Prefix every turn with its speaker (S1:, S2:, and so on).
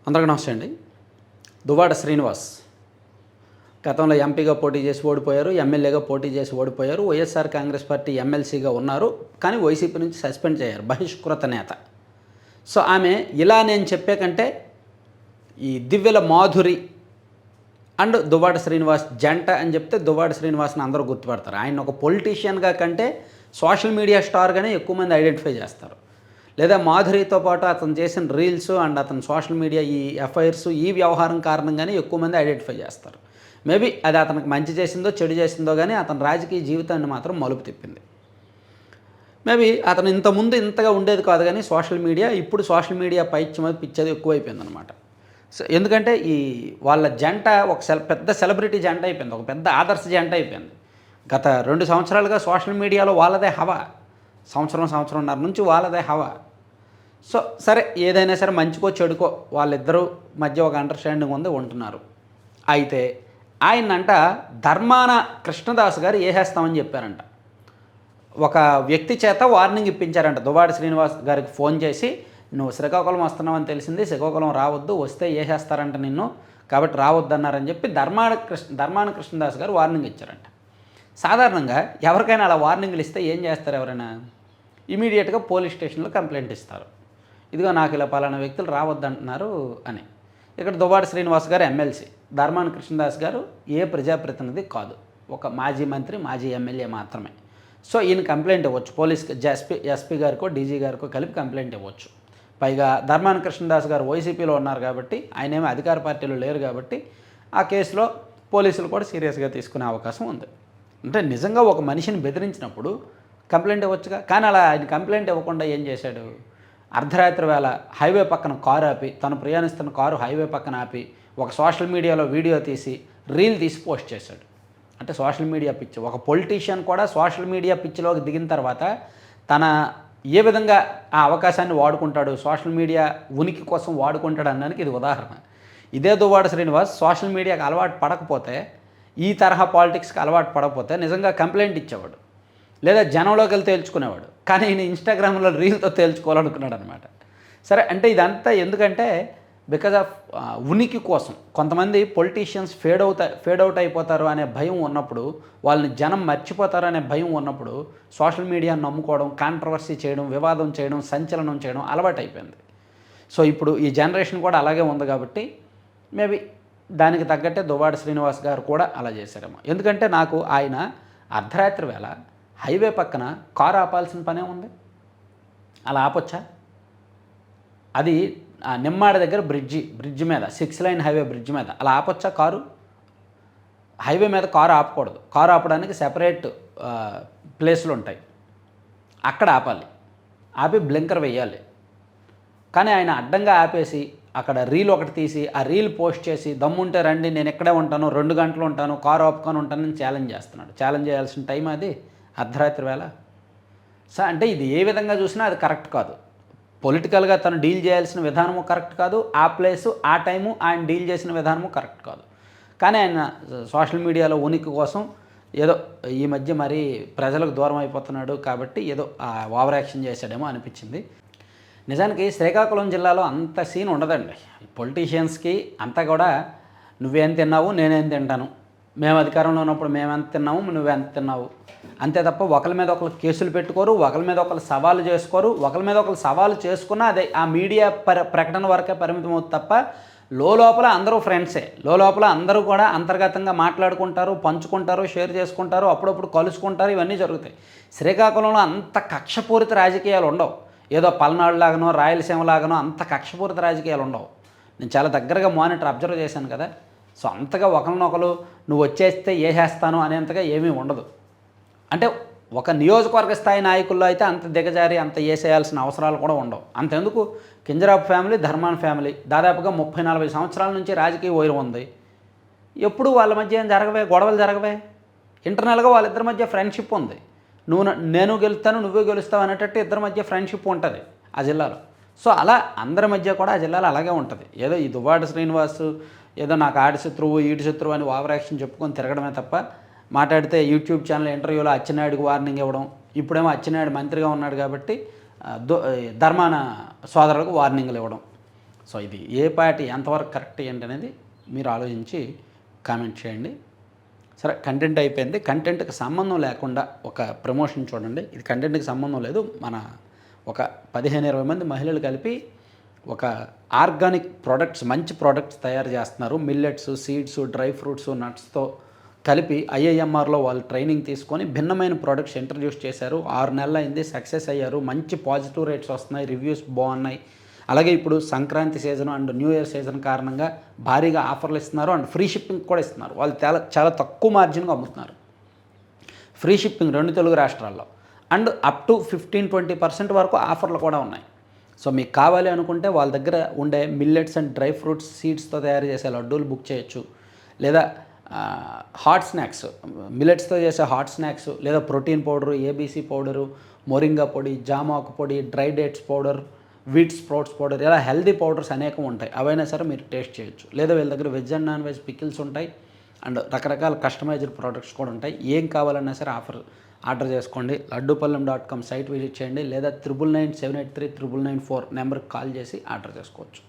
S1: అందరికీ నమస్తే అండి. దువ్వాడ శ్రీనివాస్ గతంలో ఎంపీగా పోటీ చేసి ఓడిపోయారు, ఎమ్మెల్యేగా పోటీ చేసి ఓడిపోయారు, వైఎస్ఆర్ కాంగ్రెస్ పార్టీ ఎమ్మెల్సీగా ఉన్నారు. కానీ వైసీపీ నుంచి సస్పెండ్ చేశారు, బహిష్కృత నేత. సో ఆమె ఇలా నేను చెప్పే కంటే ఈ దివ్యల మాధురి అండ్ దువ్వాడ శ్రీనివాస్ జంట అని చెప్తే దువ్వాడ శ్రీనివాస్ని అందరూ గుర్తుపడతారు. ఆయన ఒక పొలిటీషియన్గా కంటే సోషల్ మీడియా స్టార్గానే ఎక్కువ మంది ఐడెంటిఫై చేస్తారు. లేదా మాధురితో పాటు అతను చేసిన రీల్స్ అండ్ అతను సోషల్ మీడియా ఈ ఎఫ్ఐఆర్స్ ఈ వ్యవహారం కారణంగానే ఎక్కువ మంది ఐడెంటిఫై చేస్తారు. మేబీ అది అతనికి మంచి చేసిందో చెడు చేసిందో కానీ అతని రాజకీయ జీవితాన్ని మాత్రం మలుపు తిప్పింది. మేబీ అతను ఇంతకుముందు ఇంతగా ఉండేది కాదు, కానీ సోషల్ మీడియా ఇప్పుడు సోషల్ మీడియా పైచ్యం పిచ్చేది ఎక్కువైపోయిందనమాట. సో ఎందుకంటే ఈ వాళ్ళ జంట ఒక పెద్ద సెలబ్రిటీ జంట అయిపోయింది, ఒక పెద్ద ఆదర్శ జంట అయిపోయింది. గత 2 సంవత్సరాలుగా సోషల్ మీడియాలో వాళ్ళదే హవా, సంవత్సరంన్నర నుంచి వాళ్ళదే హవా. సో సరే, ఏదైనా సరే మంచికో చెడుకో వాళ్ళిద్దరూ మధ్య ఒక అండర్స్టాండింగ్ ఉంది, ఉంటున్నారు. అయితే ఆయనంట ధర్మాన కృష్ణదాస్ గారు వేసేస్తామని చెప్పారంట. ఒక వ్యక్తి చేత వార్నింగ్ ఇప్పించారంట. దువ్వాడ శ్రీనివాస్ గారికి ఫోన్ చేసి, నువ్వు శ్రీకాకుళం వస్తున్నావని తెలిసింది, శ్రీకాకుళం రావద్దు, వస్తే వేసేస్తారంట నిన్ను, కాబట్టి రావద్దన్నారని చెప్పి ధర్మాన కృష్ణదాస్ గారు వార్నింగ్ ఇచ్చారంట. సాధారణంగా ఎవరికైనా అలా వార్నింగ్లు ఇస్తే ఏం చేస్తారు? ఎవరైనా ఇమీడియట్గా పోలీస్ స్టేషన్లో కంప్లైంట్ ఇస్తారు, ఇదిగో నాకు ఇలా పలానా వ్యక్తులు రావద్దంటున్నారు అని. ఇక్కడ దువ్వాడ శ్రీనివాస్ గారు ఎమ్మెల్సీ, ధర్మాన కృష్ణదాస్ గారు ఏ ప్రజాప్రతినిధి కాదు, ఒక మాజీ మంత్రి మాజీ ఎమ్మెల్యే మాత్రమే. సో ఈయన కంప్లైంట్ ఇవ్వచ్చు, పోలీస్కి ఎస్పీ గారికో డీజీ గారికో కలిపి కంప్లైంట్ ఇవ్వచ్చు. పైగా ధర్మాన కృష్ణదాస్ గారు వైసీపీలో ఉన్నారు కాబట్టి, ఆయన ఏమీ అధికార పార్టీలో లేరు కాబట్టి ఆ కేసులో పోలీసులు కూడా సీరియస్గా తీసుకునే అవకాశం ఉంది. అంటే నిజంగా ఒక మనిషిని బెదిరించినప్పుడు కంప్లైంట్ ఇవ్వచ్చుగా. కానీ అలా ఆయన కంప్లైంట్ ఇవ్వకుండా ఏం చేశాడు? అర్ధరాత్రి వేళ హైవే పక్కన కారు ఆపి, తను ప్రయాణిస్తున్న కారు హైవే పక్కన ఆపి ఒక సోషల్ మీడియాలో వీడియో తీసి రీల్ తీసి పోస్ట్ చేశాడు. అంటే సోషల్ మీడియా పిచ్చి. ఒక పొలిటీషియన్ కూడా సోషల్ మీడియా పిచ్చిలోకి దిగిన తర్వాత తన ఏ విధంగా ఆ అవకాశాన్ని వాడుకుంటాడు, సోషల్ మీడియా ఉనికి కోసం వాడుకుంటాడు అనడానికి ఇది ఉదాహరణ. ఇదే దువ్వాడ శ్రీనివాస్ సోషల్ మీడియాకి అలవాటు పడకపోతే, ఈ తరహా పాలిటిక్స్కి అలవాటు పడకపోతే నిజంగా కంప్లైంట్ ఇచ్చేవాడు, లేదా జనంలోకి వెళ్ళి తేల్చుకునేవాడు. కానీ ఈయన ఇన్స్టాగ్రామ్లో రీల్తో తేల్చుకోవాలనుకున్నాడు అనమాట. సరే, అంటే ఇదంతా ఎందుకంటే బికాజ్ ఆఫ్ ఉనికి కోసం. కొంతమంది పొలిటీషియన్స్ ఫేడ్ అవుట్ అయిపోతారు అనే భయం ఉన్నప్పుడు, వాళ్ళని జనం మర్చిపోతారు అనే భయం ఉన్నప్పుడు సోషల్ మీడియాను నమ్ముకోవడం, కాంట్రవర్సీ చేయడం, వివాదం చేయడం, సంచలనం చేయడం అలవాటు అయిపోయింది. సో ఇప్పుడు ఈ జనరేషన్ కూడా అలాగే ఉంది కాబట్టి మేబీ దానికి తగ్గట్టే దువ్వాడ శ్రీనివాస్ గారు కూడా అలా చేశారేమో. ఎందుకంటే నాకు ఆయన అర్ధరాత్రి వేళ హైవే పక్కన కారు ఆపాల్సిన పనే ఉంది, అలా ఆపొచ్చా? అది నిమ్మాడ దగ్గర బ్రిడ్జి మీద 6 లైన్ హైవే బ్రిడ్జ్ మీద అలా ఆపొచ్చా కారు? హైవే మీద కారు ఆపకూడదు, కారు ఆపడానికి సెపరేట్ ప్లేసులు ఉంటాయి, అక్కడ ఆపాలి, ఆపి బ్లింకర్ వేయాలి. కానీ ఆయన అడ్డంగా ఆపేసి అక్కడ రీల్ ఒకటి తీసి ఆ రీల్ పోస్ట్ చేసి, దమ్ముంటే రండి నేను ఎక్కడే ఉంటాను, 2 గంటలు ఉంటాను, కారు ఆపుకొని ఉంటానని ఛాలెంజ్ చేస్తున్నాడు. ఛాలెంజ్ చేయాల్సిన టైం అది అర్ధరాత్రి వేళ. సో అంటే ఇది ఏ విధంగా చూసినా అది కరెక్ట్ కాదు. పొలిటికల్గా తను డీల్ చేయాల్సిన విధానము కరెక్ట్ కాదు, ఆ ప్లేసు ఆ టైము ఆయన డీల్ చేసిన విధానము కరెక్ట్ కాదు. కానీ ఆయన సోషల్ మీడియాలో ఉనికి కోసం ఏదో ఈ మధ్య మరీ ప్రజలకు దూరం అయిపోతున్నాడు కాబట్టి ఏదో ఓవర్ యాక్షన్ చేశాడేమో అనిపించింది. నిజానికి శ్రీకాకుళం జిల్లాలో అంత సీన్ ఉండదండి. పొలిటీషియన్స్కి అంతా కూడా నువ్వేం తిన్నావు నేనేం తింటాను, మేము అధికారంలో ఉన్నప్పుడు మేమెంత తిన్నాము నువ్వెంత తిన్నావు అంతే తప్ప ఒకరి మీద ఒకరు కేసులు పెట్టుకోరు, ఒకరి మీద ఒకరు సవాలు చేసుకోరు. ఒకరి మీద ఒకరు సవాలు చేసుకున్నా అదే ఆ మీడియా ప్రకటన వరకే పరిమితం అవుతుంది తప్ప లోపల అందరూ ఫ్రెండ్సే. లోపల అందరూ కూడా అంతర్గతంగా మాట్లాడుకుంటారు, పంచుకుంటారు, షేర్ చేసుకుంటారు, అప్పుడప్పుడు కలుసుకుంటారు, ఇవన్నీ జరుగుతాయి. శ్రీకాకుళంలో అంత కక్షపూరిత రాజకీయాలు ఉండవు. ఏదో పల్నాడు లాగానో రాయలసీమ లాగానో అంత కక్షపూరిత రాజకీయాలు ఉండవు. నేను చాలా దగ్గరగా అబ్జర్వ్ చేశాను కదా. సో అంతగా ఒకరినొకరు నువ్వు వచ్చేస్తే వేసేస్తాను అనేంతగా ఏమీ ఉండదు. అంటే ఒక నియోజకవర్గ స్థాయి నాయకుల్లో అయితే అంత దిగజారి అంత వేసేయాల్సిన అవసరాలు కూడా ఉండవు. అంతెందుకు, కింజరాపు ఫ్యామిలీ, ధర్మాన్ ఫ్యామిలీ దాదాపుగా 30-40 సంవత్సరాల నుంచి రాజకీయ వైరం ఉంది. ఎప్పుడు వాళ్ళ మధ్య ఏం జరగవే, గొడవలు జరగవే. ఇంటర్నల్గా వాళ్ళిద్దరి మధ్య ఫ్రెండ్షిప్ ఉంది. నేను గెలుస్తాను నువ్వే గెలుస్తావు అనేటట్టు ఇద్దరి మధ్య ఫ్రెండ్షిప్ ఉంటుంది ఆ జిల్లాలో. సో అలా అందరి మధ్య కూడా ఆ జిల్లాలో అలాగే ఉంటుంది. ఏదో ఈ దువ్వాడ శ్రీనివాస్ ఏదో నాకు ఆడి శత్రువు ఈడి శత్రువు అని ఓవర్ యాక్షన్ చెప్పుకొని తిరగడమే తప్ప, మాట్లాడితే యూట్యూబ్ ఛానల్ ఇంటర్వ్యూలో అచ్చెన్నాయుడికి వార్నింగ్ ఇవ్వడం, ఇప్పుడేమో అచ్చెన్నాయుడు మంత్రిగా ఉన్నాడు కాబట్టి ధర్మాన సోదరులకు వార్నింగ్లు ఇవ్వడం, సో ఇది ఏ పార్టీ ఎంతవరకు కరెక్ట్ ఏంటి అనేది మీరు ఆలోచించి కామెంట్ చేయండి. సరే, కంటెంట్ అయిపోయింది. కంటెంట్కి సంబంధం లేకుండా ఒక ప్రమోషన్ చూడండి. ఇది కంటెంట్కి సంబంధం లేదు. మన ఒక 15-20 మంది మహిళలు కలిపి ఒక ఆర్గానిక్ ప్రోడక్ట్స్, మంచి ప్రోడక్ట్స్ తయారు చేస్తున్నారు. మిల్లెట్స్, సీడ్స్, డ్రై ఫ్రూట్స్, నట్స్తో కలిపి ఐఐఎంఆర్లో వాళ్ళు ట్రైనింగ్ తీసుకొని భిన్నమైన ప్రోడక్ట్స్ ఇంట్రడ్యూస్ చేశారు. 6 నెలలు అయింది, సక్సెస్ అయ్యారు. మంచి పాజిటివ్ రేట్స్ వస్తున్నాయి, రివ్యూస్ బాగున్నాయి. అలాగే ఇప్పుడు Sankranti season and new year season కారణంగా భారీగా ఆఫర్లు ఇస్తున్నారు అండ్ ఫ్రీ షిప్పింగ్ కూడా ఇస్తున్నారు. వాళ్ళు చాలా తక్కువ మార్జిన్గా అమ్ముతున్నారు. ఫ్రీ షిప్పింగ్ 2 తెలుగు రాష్ట్రాల్లో అండ్ అప్ టు 15-20% వరకు ఆఫర్లు కూడా ఉన్నాయి. సో మీకు కావాలి అనుకుంటే వాళ్ళ దగ్గర ఉండే మిల్లెట్స్ అండ్ డ్రై ఫ్రూట్స్ సీడ్స్తో తయారు చేసే లడ్డూలు బుక్ చేయొచ్చు, లేదా హాట్ స్నాక్స్, మిల్లెట్స్తో చేసే హాట్ స్నాక్స్, లేదా protein powder, ABC powder, moringa పొడి, జామాకు పొడి, dry dates powder, wheat sprouts powder, ఇలా హెల్దీ పౌడర్స్ అనేకం ఉంటాయి. అవైనా సరే మీరు టేస్ట్ చేయొచ్చు. లేదా వీళ్ళ దగ్గర veg and non veg pickles ఉంటాయి అండ్ రకరకాల కస్టమైజ్డ్ ప్రోడక్ట్స్ కూడా ఉంటాయి. ఏం కావాలన్నా సరే ఆర్డర్ చేసుకోండి. laddupallam.com సైట్ విజిట్ చేయండి, లేదా 9997839994 నెంబర్కి కాల్ చేసి ఆర్డర్ చేసుకోవచ్చు.